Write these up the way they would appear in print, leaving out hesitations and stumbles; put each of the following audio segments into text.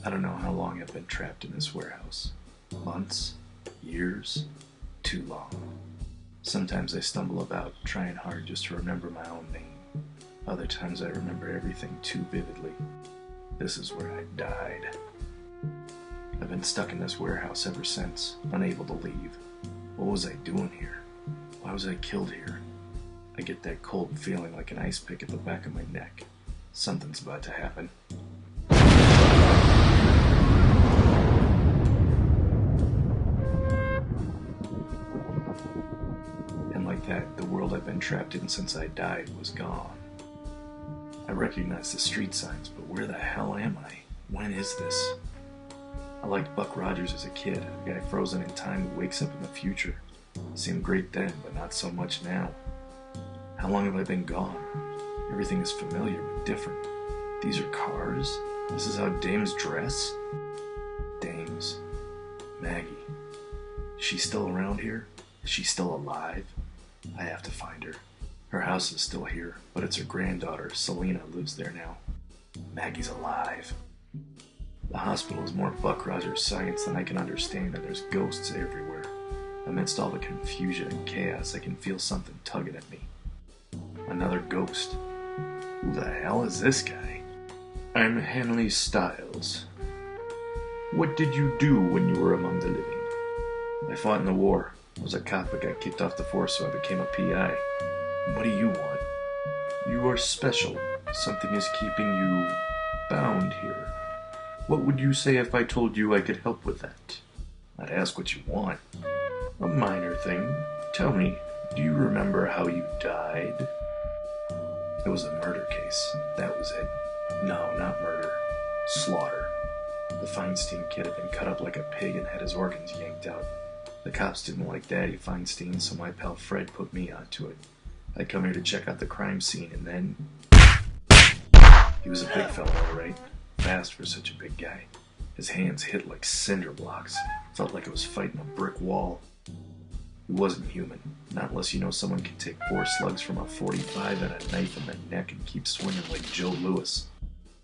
I don't know how long I've been trapped in this warehouse. Months? Years? Too long. Sometimes I stumble about, trying hard just to remember my own name. Other times I remember everything too vividly. This is where I died. I've been stuck in this warehouse ever since, unable to leave. What was I doing here? Why was I killed here? I get that cold feeling like an ice pick at the back of my neck. Something's about to happen. And like that, the world I've been trapped in since I died was gone. I recognize the street signs, but where the hell am I? When is this? I liked Buck Rogers as a kid, a guy frozen in time who wakes up in the future. Seemed great then, but not so much now. How long have I been gone? Everything is familiar but different. These are cars? This is how dames dress? Dames. Maggie. Is she still around here? Is she still alive? I have to find her. Her house is still here, but it's her granddaughter, Selena, lives there now. Maggie's alive. The hospital is more Buck Rogers science than I can understand, and there's ghosts everywhere. Amidst all the confusion and chaos, I can feel something tugging at me. Another ghost. Who the hell is this guy? I'm Henley Styles. What did you do when you were among the living? I fought in the war. I was a cop but got kicked off the force, so I became a PI. What do you want? You are special. Something is keeping you bound here. What would you say if I told you I could help with that? I'd ask what you want. A minor thing. Tell me, do you remember how you died? It was a murder case. That was it. No, not murder. Slaughter. The Feinstein kid had been cut up like a pig and had his organs yanked out. The cops didn't like Daddy Feinstein, so my pal Fred put me onto it. I'd come here to check out the crime scene, and then... He was a big fella, all right. Fast for such a big guy. His hands hit like cinder blocks. Felt like it was fighting a brick wall. He wasn't human. Not unless you know someone can take 4 slugs from a 45 and a knife in the neck and keep swinging like Joe Louis.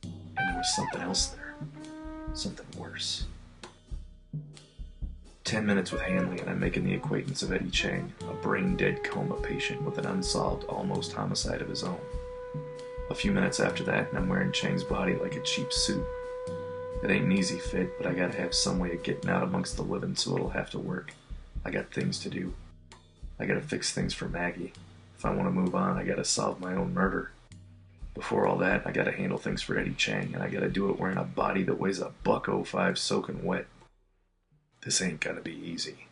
And there was something else there. Something worse. 10 minutes with Hanley and I'm making the acquaintance of Eddie Chang, a brain-dead coma patient with an unsolved almost homicide of his own. A few minutes after that and I'm wearing Chang's body like a cheap suit. It ain't an easy fit, but I gotta have some way of getting out amongst the living, so it'll have to work. I got things to do. I gotta fix things for Maggie. If I want to move on, I gotta solve my own murder. Before all that, I gotta handle things for Eddie Chang, and I gotta do it wearing a body that weighs a $1.05 soaking wet. This ain't gonna be easy.